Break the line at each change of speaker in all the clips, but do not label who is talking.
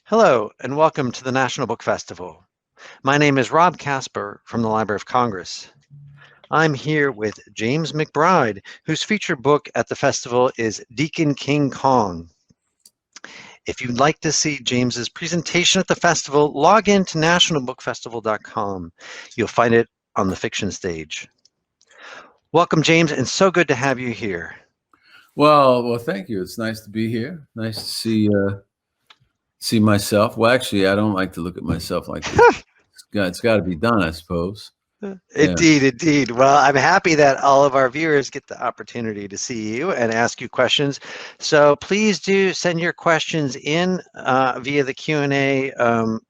Hello, and welcome to the National Book Festival. My name is Rob Casper from the Library of Congress. I'm here with James McBride, whose featured book at the festival is Deacon King Kong. If you'd like to see James's presentation at the festival, log in to nationalbookfestival.com. You'll find it on the fiction stage. Welcome, James, and so good to have you here.
Well, thank you. It's nice to be here. Nice to see myself. Well, actually, I don't like to look at myself like this. It's got to be done, I suppose.
Indeed. Well, I'm happy that all of our viewers get the opportunity to see you and ask you questions. So please do send your questions in via the Q&A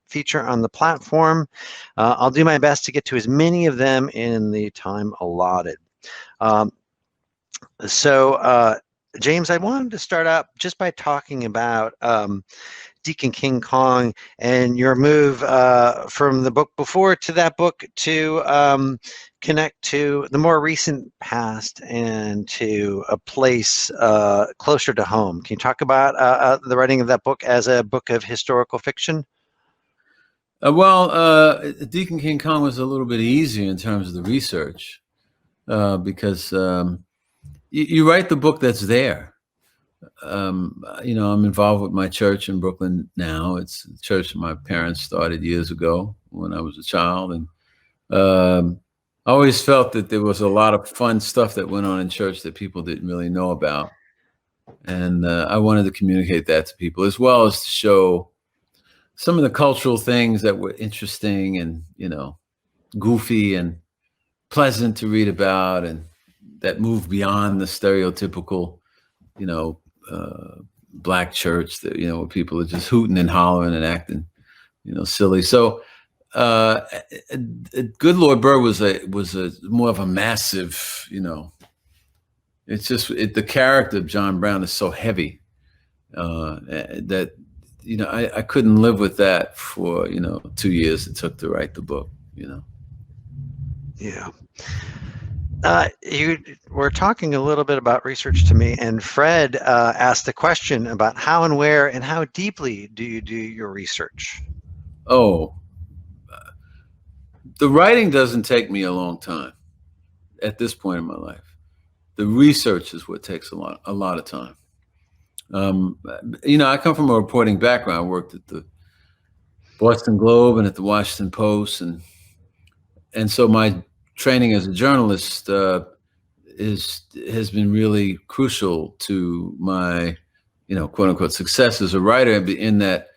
feature on the platform. I'll do my best to get to as many of them in the time allotted. James, I wanted to start out just by talking about Deacon King Kong and your move from the book before to that book to connect to the more recent past and to a place closer to home. Can you talk about the writing of that book as a book of historical fiction?
Deacon King Kong was a little bit easier in terms of the research because you write the book that's there. I'm involved with my church in Brooklyn now. It's a church my parents started years ago when I was a child. And I always felt that there was a lot of fun stuff that went on in church that people didn't really know about. And I wanted to communicate that to people, as well as to show some of the cultural things that were interesting and, goofy and pleasant to read about, and that moved beyond the stereotypical, black church that, where people are just hooting and hollering and acting, silly. So Good Lord Bird was a more of a massive, it's just the character of John Brown is so heavy that, I couldn't live with that for, 2 years it took to write the book,
Yeah. You were talking a little bit about research to me, and Fred asked a question about how and where and how deeply do you do your research?
The writing doesn't take me a long time at this point in my life. The research is what takes a lot of time. I come from a reporting background. I worked at the Boston Globe and at the Washington Post, and so my training as a journalist has been really crucial to my, quote unquote success as a writer, in that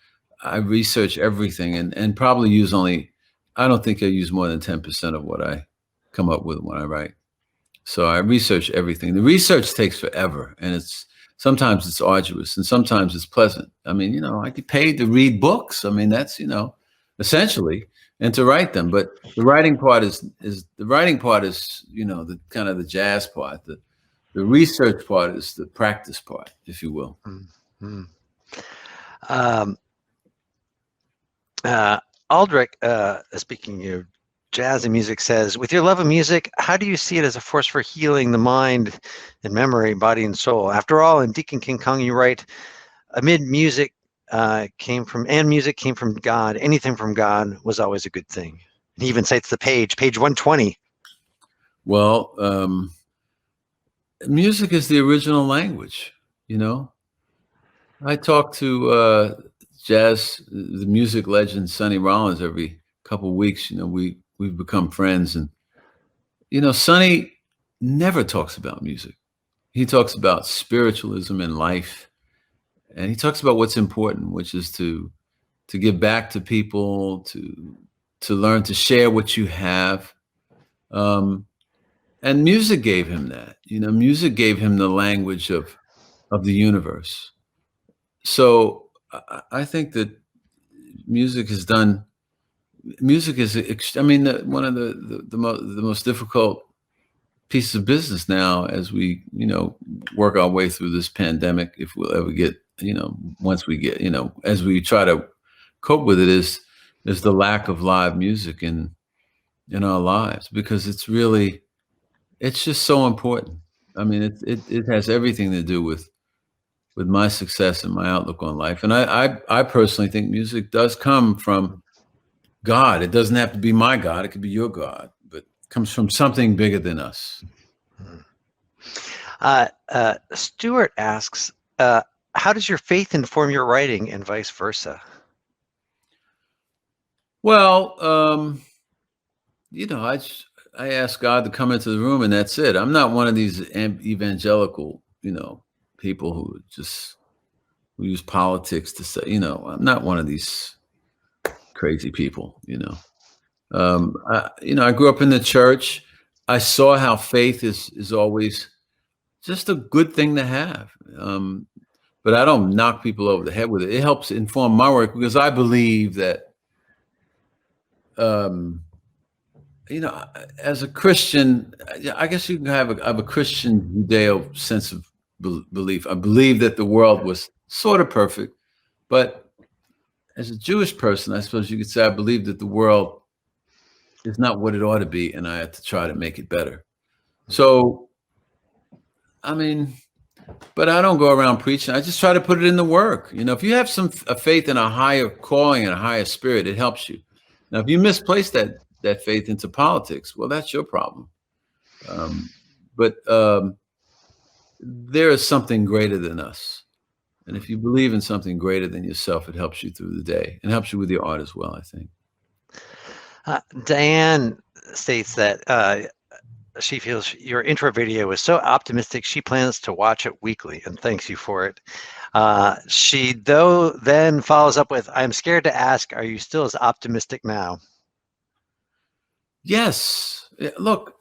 I research everything and probably I don't think I use more than 10% of what I come up with when I write. So I research everything. The research takes forever, and sometimes it's arduous and sometimes it's pleasant. I mean, I get paid to read books. I mean, that's, essentially, and to write them. But the writing part is the kind of the jazz part. The research part is the practice part, if you will.
Mm-hmm. Aldrich, speaking of jazz and music, says, with your love of music, how do you see it as a force for healing the mind and memory, body and soul? After all, in Deacon King Kong, you write, amid music came from God. Anything from God was always a good thing. And he even cites the page 120.
Well, music is the original language, I talk to the music legend Sonny Rollins every couple of weeks. We've become friends, and Sonny never talks about music. He talks about spiritualism and life, and he talks about what's important, which is to give back to people, to learn to share what you have. And music gave him that. Music gave him the language of the universe. So I think that music is, one of the most difficult pieces of business now, as we, work our way through this pandemic, if we'll ever get, once we get, as we try to cope with it, is the lack of live music in our lives, because it's just so important. I mean, it has everything to do with with my success and my outlook on life. And I personally think music does come from God. It doesn't have to be my God. It could be your God, but it comes from something bigger than us.
Stuart asks, how does your faith inform your writing and vice versa?
Well, I ask God to come into the room, and that's it. I'm not one of these evangelical, people who use politics to say, I'm not one of these crazy people, I grew up in the church. I saw how faith is always just a good thing to have. But I don't knock people over the head with it. It helps inform my work because I believe that, as a Christian, I guess you can have a Christian Judeo sense of belief. I believe that the world was sort of perfect, but as a Jewish person, I suppose you could say I believe that the world is not what it ought to be, and I have to try to make it better. So, but I don't go around preaching. I just try to put it in the work. If you have a faith in a higher calling and a higher spirit, it helps you. Now, if you misplace that faith into politics, well, that's your problem. But there is something greater than us. And if you believe in something greater than yourself, it helps you through the day and helps you with your art as well, I think.
Diane states that she feels your intro video is so optimistic she plans to watch it weekly and thanks you for it. She then follows up with, I'm scared to ask, are you still as optimistic now?
Yes. Look,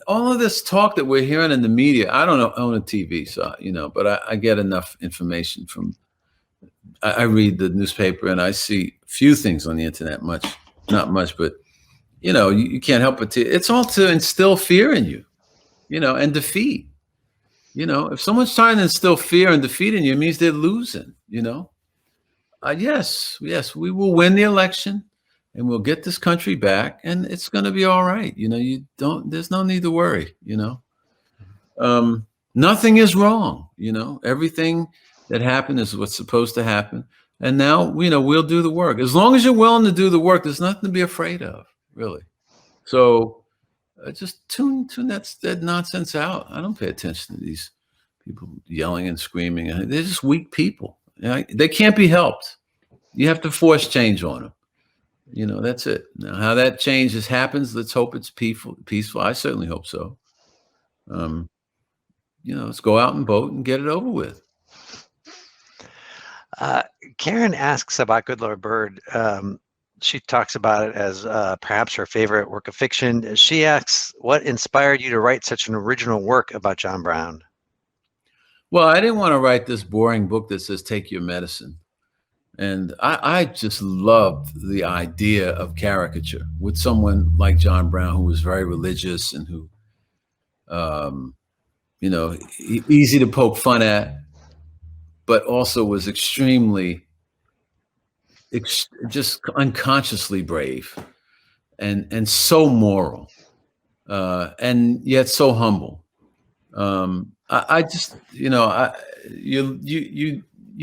all of this talk that we're hearing in the media, I don't own a TV, so, but I get enough information from, I read the newspaper and I see few things on the internet, not much, but you can't help but it's all to instill fear in you, and defeat. If someone's trying to instill fear and defeat in you, it means they're losing, yes, we will win the election and we'll get this country back and it's going to be all right. There's no need to worry, nothing is wrong. Everything that happened is what's supposed to happen. And now, we'll do the work. As long as you're willing to do the work, there's nothing to be afraid of, really. So just tune that nonsense out. I don't pay attention to these people yelling and screaming. They're just weak people. They can't be helped. You have to force change on them. That's it. Now, how that change happens, let's hope it's peaceful. I certainly hope so. Let's go out and vote and get it over with.
Karen asks about Good Lord Bird. She talks about it as perhaps her favorite work of fiction. She asks, what inspired you to write such an original work about John Brown?
Well, I didn't want to write this boring book that says, take your medicine. And I just loved the idea of caricature with someone like John Brown, who was very religious and who, easy to poke fun at, but also was extremely, just unconsciously brave and so moral, and yet so humble. I just, you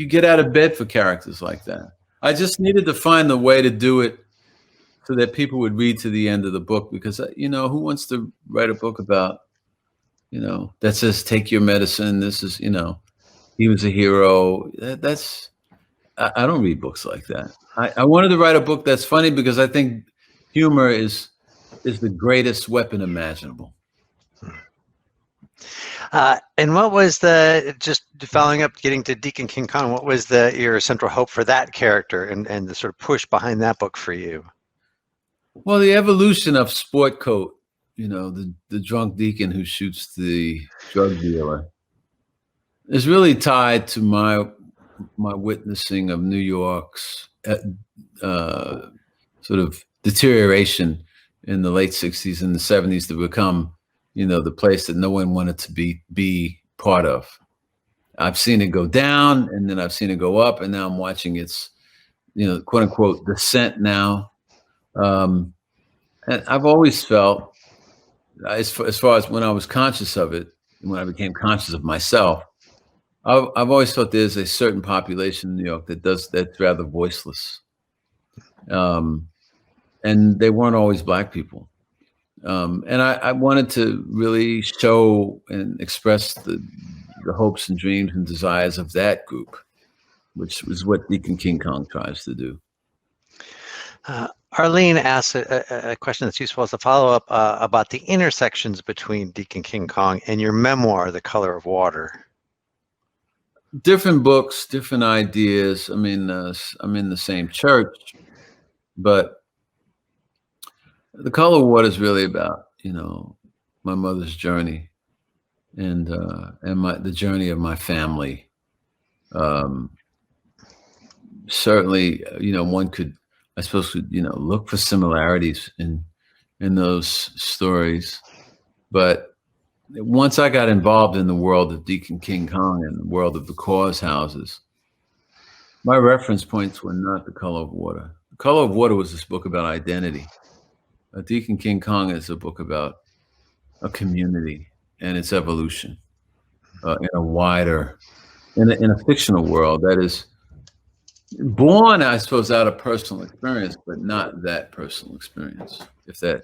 get out of bed for characters like that. I just needed to find the way to do it so that people would read to the end of the book, because, who wants to write a book about, that says, take your medicine. This is, he was a hero. I don't read books like that. I wanted to write a book that's funny because I think humor is the greatest weapon imaginable.
And what was just following up, getting to Deacon King Kong, what was your central hope for that character and the sort of push behind that book for you?
Well, the evolution of Sport Coat, the drunk deacon who shoots the drug dealer, is really tied to my witnessing of New York's sort of deterioration in the late 60s and the 70s to become, the place that no one wanted to be part of. I've seen it go down, and then I've seen it go up, and now I'm watching its, quote unquote, descent now. And I've always felt, as far as when I was conscious of it, and when I became conscious of myself, I've always thought there's a certain population in New York that's rather voiceless, and they weren't always Black people. And I wanted to really show and express the hopes and dreams and desires of that group, which was what Deacon King Kong tries to do.
Arlene asks a question that's useful as a follow-up about the intersections between Deacon King Kong and your memoir, The Color of Water.
Different books, different ideas. I mean, I'm in the same church, but The Color of Water is really about, my mother's journey and the journey of my family. Certainly, one could, I suppose, look for similarities in those stories. But once I got involved in the world of Deacon King Kong and the world of the cause houses, my reference points were not The Color of Water. The Color of Water was this book about identity. Deacon King Kong is a book about a community and its evolution in a wider, in a fictional world that is born, I suppose, out of personal experience, but not that personal experience. If that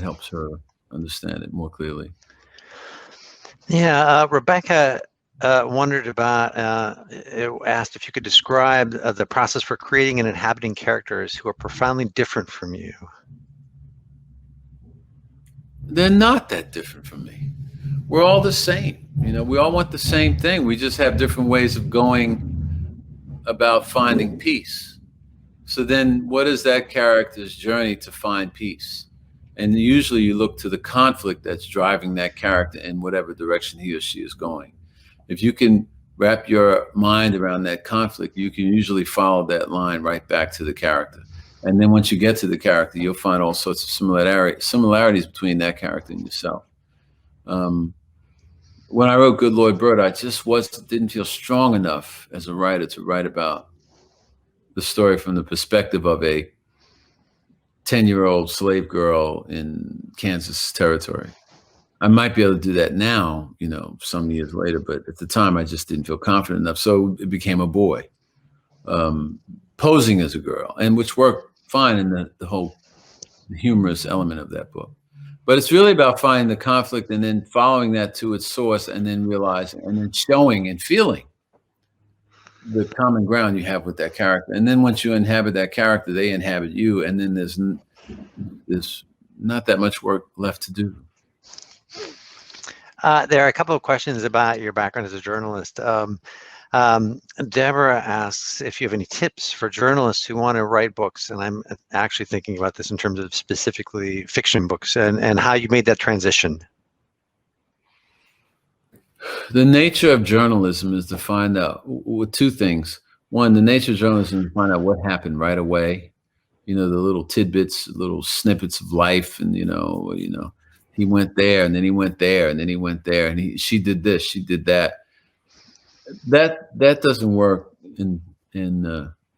helps her understand it more clearly.
Yeah, Rebecca wondered about, asked if you could describe the process for creating and inhabiting characters who are profoundly different from you.
They're not that different from me. We're all the same. We all want the same thing. We just have different ways of going about finding peace. So then what is that character's journey to find peace? And usually you look to the conflict that's driving that character in whatever direction he or she is going. If you can wrap your mind around that conflict, you can usually follow that line right back to the character. And then once you get to the character, you'll find all sorts of similarities between that character and yourself. When I wrote Good Lord Bird, I just didn't feel strong enough as a writer to write about the story from the perspective of a 10-year-old slave girl in Kansas territory. I might be able to do that now, some years later, but at the time I just didn't feel confident enough. So it became a boy posing as a girl, and which worked fine in the whole humorous element of that book. But it's really about finding the conflict and then following that to its source and then realizing and then showing and feeling the common ground you have with that character. And then once you inhabit that character, they inhabit you. And then there's not that much work left to do.
There are a couple of questions about your background as a journalist. Deborah asks if you have any tips for journalists who want to write books, and I'm actually thinking about this in terms of specifically fiction books, and how you made that transition.
The nature of journalism is to find out with two things. One, the nature of journalism is to find out what happened right away. The little tidbits, little snippets of life, and he went there, and then he went there, and then he went there, and she did this, she did that. That doesn't work in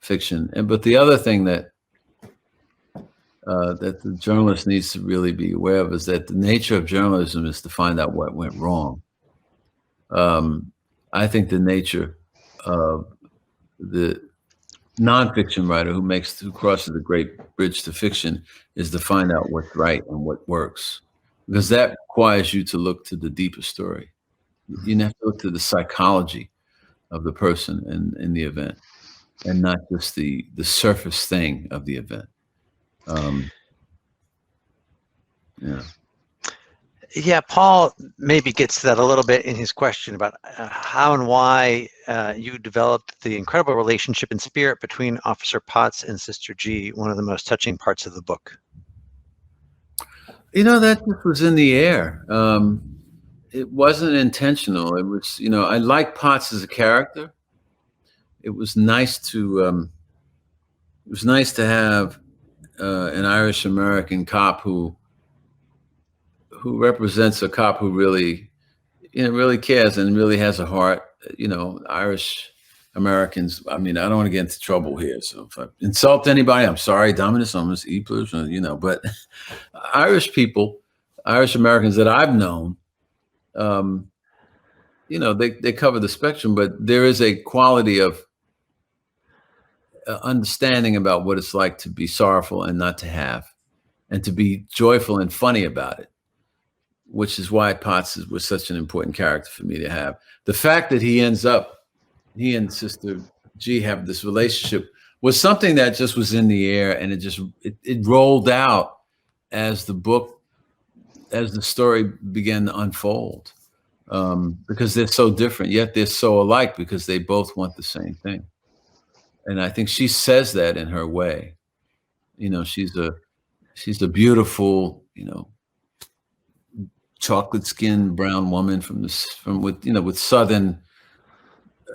fiction. But the other thing that the journalist needs to really be aware of is that the nature of journalism is to find out what went wrong. I think the nature of the nonfiction writer who crosses the great bridge to fiction is to find out what's right and what works, because that requires you to look to the deeper story. You have to look to the psychology of the person in the event, and not just the surface thing of the event.
Yeah, Paul maybe gets to that a little bit in his question about how and why you developed the incredible relationship and spirit between Officer Potts and Sister G, one of the most touching parts of the book.
That just was in the air. It wasn't intentional. It was, I like Potts as a character. It was nice to have an Irish American cop who represents a cop who really cares and really has a heart. Irish Americans. I mean, I don't want to get into trouble here. So if I insult anybody, I'm sorry. Dominus Omnis Eplers, but Irish people, Irish Americans that I've known, they cover the spectrum, but there is a quality of understanding about what it's like to be sorrowful and not to have, and to be joyful and funny about it, which is why Potts was such an important character for me to have. The fact that he and Sister G have this relationship was something that just was in the air, and it rolled out as the story began to unfold, because they're so different, yet they're so alike because they both want the same thing. And I think she says that in her way. She's a beautiful, chocolate skinned brown woman with Southern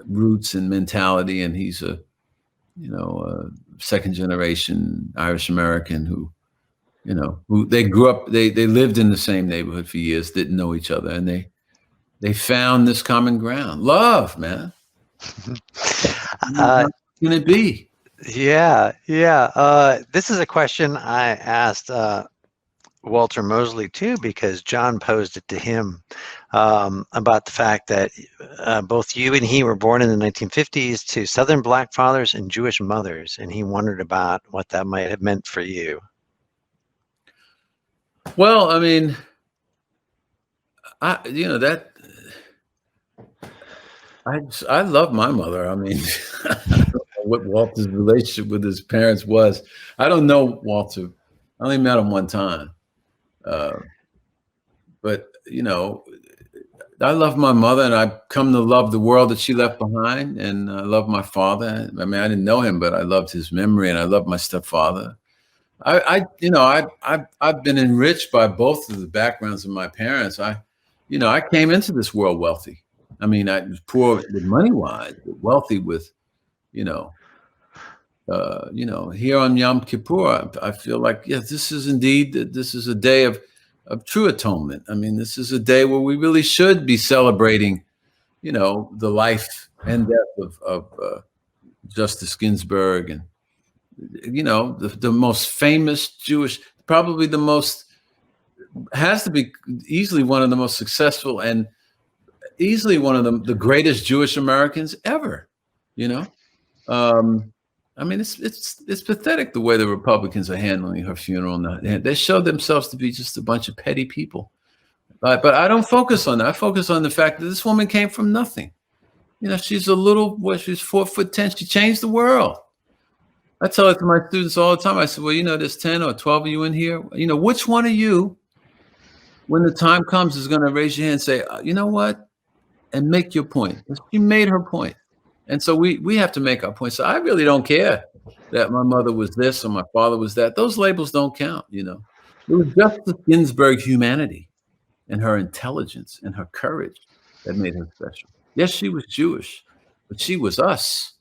roots and mentality. And he's a second generation Irish American who they grew up, they lived in the same neighborhood for years, didn't know each other. And they found this common ground. Love, man. How can it be?
Yeah. This is a question I asked Walter Mosley too, because John posed it to him about the fact that both you and he were born in the 1950s to Southern Black fathers and Jewish mothers, and he wondered about what that might have meant for you.
Well, I mean, I love my mother. I mean, I don't know what Walter's relationship with his parents was. I don't know Walter. I only met him one time. But I love my mother, and I've come to love the world that she left behind. And I love my father. I mean, I didn't know him, but I loved his memory, and I love my stepfather. I've been enriched by both of the backgrounds of my parents. I came into this world wealthy. I mean, I was poor with money wise, but wealthy with, here on Yom Kippur, I feel like, yes, this is a day of true atonement. I mean, this is a day where we really should be celebrating, the life and death of Justice Ginsburg, and the most famous Jewish, probably has to be easily one of the most successful and easily one of the greatest Jewish Americans ever. I mean, it's pathetic the way the Republicans are handling her funeral. They show themselves to be just a bunch of petty people. But I don't focus on that. I focus on the fact that this woman came from nothing. She's she's 4'10". She changed the world. I tell it to my students all the time. I said, well, there's 10 or 12 of you in here. Which one of you, when the time comes, is going to raise your hand and say, you know what? And make your point. She made her point. And so we have to make our point. So I really don't care that my mother was this or my father was that. Those labels don't count, It was Justice Ginsburg humanity and her intelligence and her courage that made her special. Yes, she was Jewish, but she was us.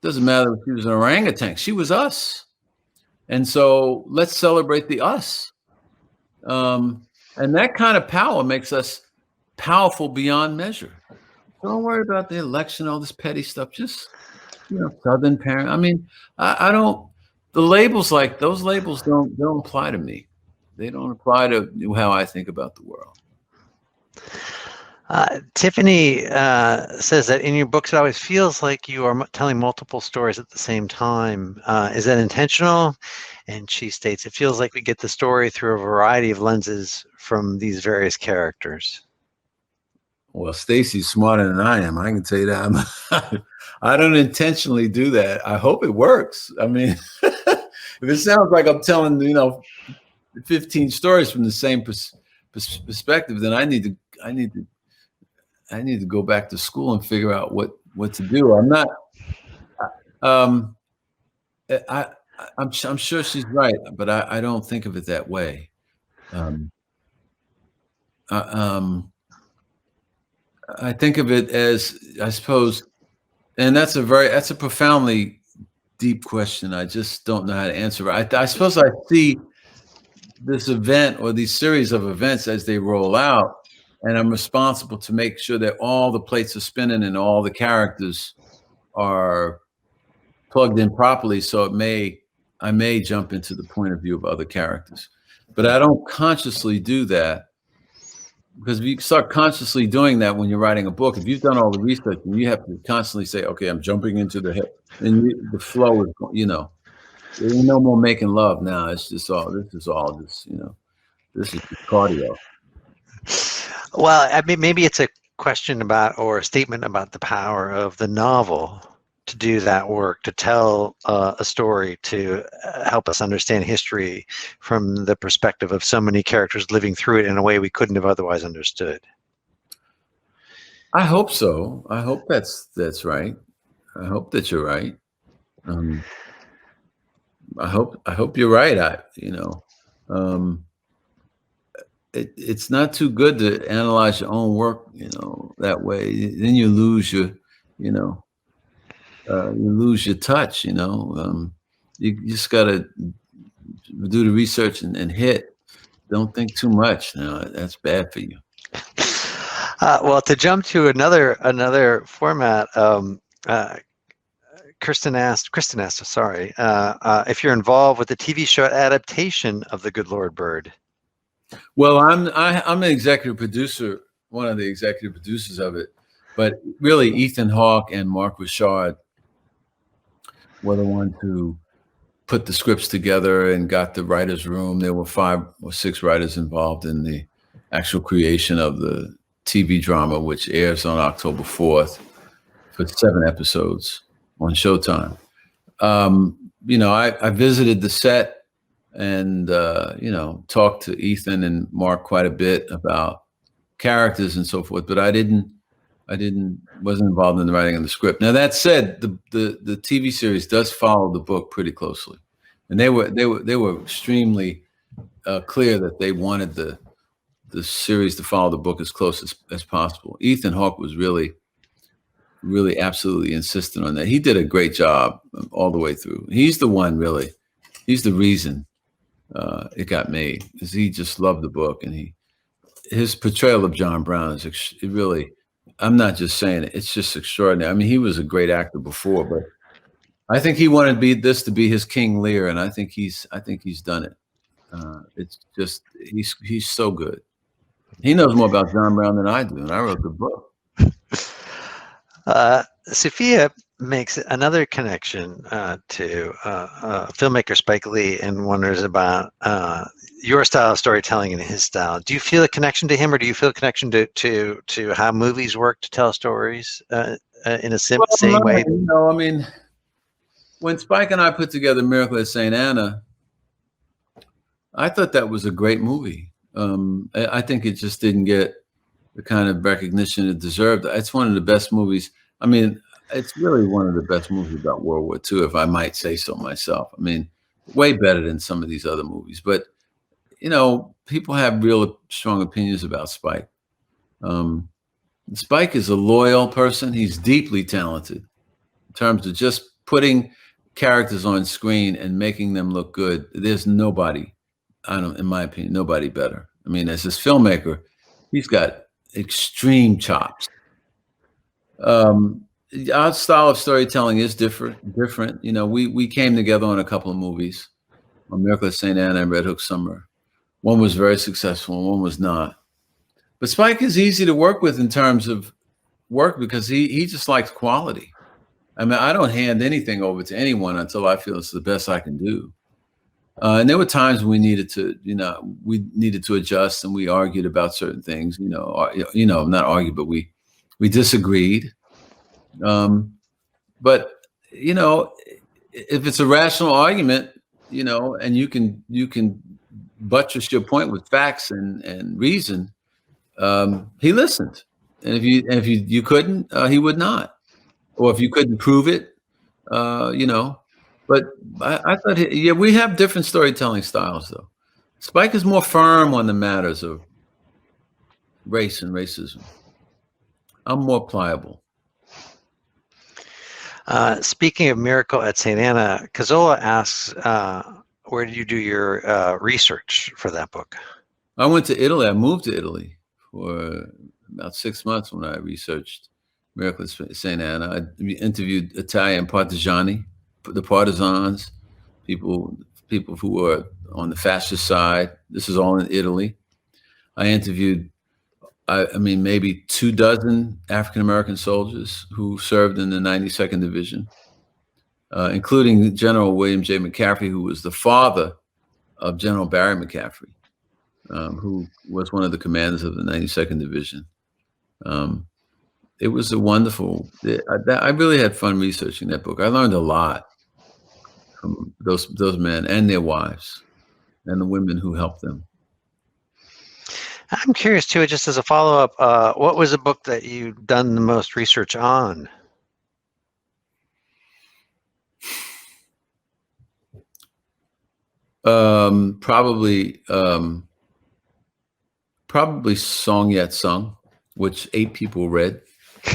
Doesn't matter if she was an orangutan. She was us. And so let's celebrate the us. And that kind of power makes us powerful beyond measure. Don't worry about the election, all this petty stuff. Just, Southern parent. I mean, I don't, the labels, like those labels don't apply to me. They don't apply to how I think about the world.
Tiffany says that in your books, it always feels like you are telling multiple stories at the same time. Is that intentional? And she states, it feels like we get the story through a variety of lenses from these various characters.
Well, Stacy's smarter than I am. I can tell you that. I don't intentionally do that. I hope it works. I mean, if it sounds like I'm telling, 15 stories from the same perspective, then I need to go back to school and figure out what to do. I'm not. I'm sure she's right, but I don't think of it that way. I think of it as, I suppose, and that's a profoundly deep question. I just don't know how to answer it. I suppose I see this event or these series of events as they roll out, and I'm responsible to make sure that all the plates are spinning and all the characters are plugged in properly. So I may jump into the point of view of other characters, but I don't consciously do that. because if you start consciously doing that when you're writing a book, if you've done all the research and you have to constantly say, okay, I'm jumping into the hip, and the flow is, there's no more making love now. This is all just, this is just cardio.
Well, I mean, maybe it's a question about or a statement about the power of the novel to do that work, to tell a story, to help us understand history from the perspective of so many characters living through it in a way we couldn't have otherwise understood.
I hope so. I hope that's right. I hope that you're right. I hope you're right. It's not too good to analyze your own work, that way. Then you lose your, you lose your touch. You just got to do the research and hit. Don't think too much. That's bad for you.
Well, to jump to another format, Kristen asked, sorry, if you're involved with the TV show adaptation of The Good Lord Bird.
Well, I'm an executive producer, one of the executive producers of it, but really Ethan Hawke and Mark Richard were the ones who put the scripts together and got the writers' room. There were 5 or 6 writers involved in the actual creation of the TV drama, which airs on October 4th for 7 episodes on Showtime. I visited the set and talked to Ethan and Mark quite a bit about characters and so forth, but I wasn't involved in the writing of the script. Now that said, the TV series does follow the book pretty closely, and they were extremely clear that they wanted the series to follow the book as close as possible. Ethan Hawke was really absolutely insistent on that. He did a great job all the way through. He's the one, really. He's the reason it got made, because he just loved the book, and his portrayal of John Brown is really, I'm not just saying it, it's just extraordinary. I mean, he was a great actor before, but I think he wanted this to be his King Lear, and I think he's done it. It's just, he's so good. He knows more about John Brown than I do, and I wrote the book.
Sophia makes another connection to filmmaker Spike Lee and wonders about your style of storytelling and his style. Do you feel a connection to him, or do you feel a connection to how movies work to tell stories in a same way?
I mean, when Spike and I put together Miracle at St. Anna, I thought that was a great movie. I think it just didn't get the kind of recognition it deserved. It's one of the best movies. I mean, it's really one of the best movies about World War II, if I might say so myself. I mean, way better than some of these other movies. But, people have real strong opinions about Spike. Spike is a loyal person. He's deeply talented in terms of just putting characters on screen and making them look good. There's nobody, in my opinion, nobody better. I mean, as this filmmaker, he's got extreme chops. Our style of storytelling is different. We came together on a couple of movies, on Miracle at St. Anna and Red Hook Summer. One was very successful and one was not. But Spike is easy to work with in terms of work because he just likes quality. I mean, I don't hand anything over to anyone until I feel it's the best I can do. And there were times when we needed to adjust, and we argued about certain things. Not argued, but we disagreed. But if it's a rational argument, and you can buttress your point with facts and reason, he listened. And if you couldn't, he would not. Or if you couldn't prove it, But I thought, we have different storytelling styles, though. Spike is more firm on the matters of race and racism. I'm more pliable.
Speaking of Miracle at St. Anna, Cazola asks, where did you do your research for that book?
I went to Italy. I moved to Italy for about 6 months when I researched Miracle at St. Anna. I interviewed Italian partigiani, the partisans, people who were on the fascist side. This is all in Italy. I interviewed I mean, maybe 24 African-American soldiers who served in the 92nd Division, including General William J. McCaffrey, who was the father of General Barry McCaffrey, who was one of the commanders of the 92nd Division. It was a wonderful, I really had fun researching that book. I learned a lot from those men and their wives and the women who helped them.
I'm curious too, just as a follow-up, what was a book that you've done the most research on?
Probably Song Yet Sung, which 8 people read.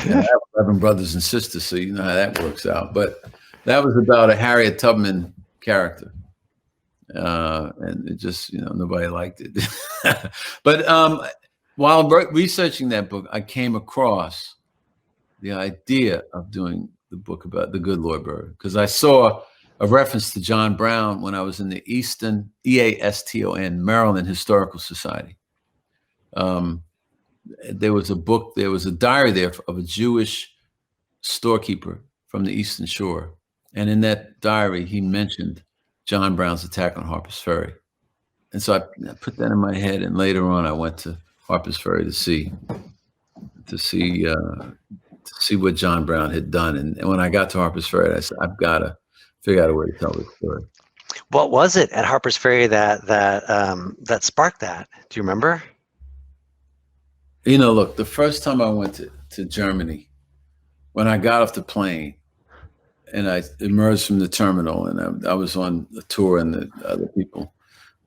And I have 11 brothers and sisters, so you know how that works out. But that was about a Harriet Tubman character. And it just, nobody liked it. But while researching that book, I came across the idea of doing the book about the Good Lord Bird, because I saw a reference to John Brown when I was in the Easton, EASTON, Maryland Historical Society. There was a book, there was a diary there of a Jewish storekeeper from the Eastern Shore. And in that diary, he mentioned John Brown's attack on Harper's Ferry. And so I put that in my head. And later on, I went to Harper's Ferry to see what John Brown had done. And when I got to Harper's Ferry, I said, I've got to figure out a way to tell this story.
What was it at Harper's Ferry that sparked that? Do you remember?
Look, the first time I went to Germany, when I got off the plane and I emerged from the terminal, and I was on a tour, and the other people,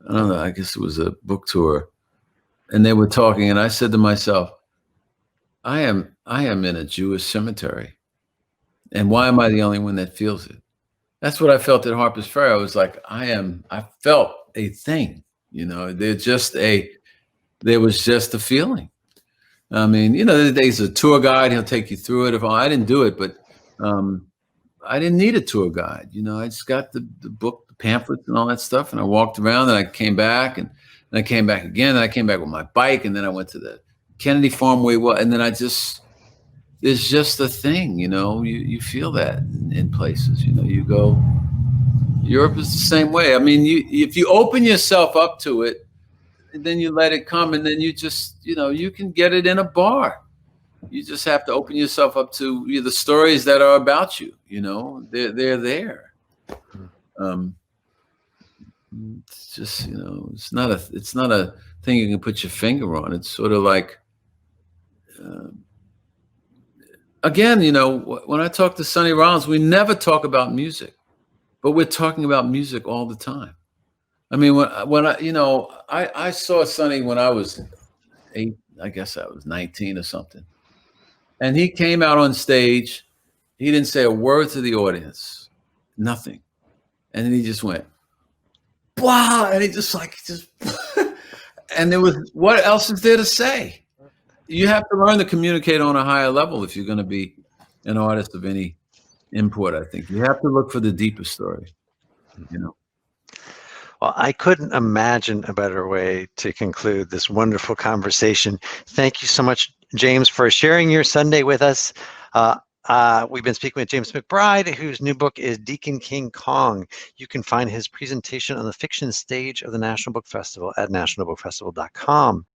I don't know, I guess it was a book tour, and they were talking, and I said to myself, I am in a Jewish cemetery, and why am I the only one that feels it? That's what I felt at Harper's Ferry. I was like, I felt a thing, there was just a feeling. I mean, there's a tour guide, he'll take you through it. I didn't do it, but I didn't need a tour guide. I just got the book, the pamphlets and all that stuff. And I walked around, and I came back, and I came back again. And I came back with my bike, and then I went to the Kennedy Farm where he was. And then there's just a thing, you feel that in places, you go, Europe is the same way. I mean, if you open yourself up to it, and then you let it come, and then you just, you can get it in a bar. You just have to open yourself up to the stories that are about you. They're there. It's just, it's not a thing you can put your finger on. It's sort of like, again, when I talk to Sonny Rollins, we never talk about music, but we're talking about music all the time. I mean, when I saw Sonny when I was 8, I guess I was 19 or something. And he came out on stage. He didn't say a word to the audience, nothing. And then he just went, wow. And he just and there was, what else is there to say? You have to learn to communicate on a higher level if you're going to be an artist of any import, I think. You have to look for the deeper story,
Well, I couldn't imagine a better way to conclude this wonderful conversation. Thank you so much, James, for sharing your Sunday with us. We've been speaking with James McBride, whose new book is Deacon King Kong. You can find his presentation on the fiction stage of the National Book Festival at nationalbookfestival.com.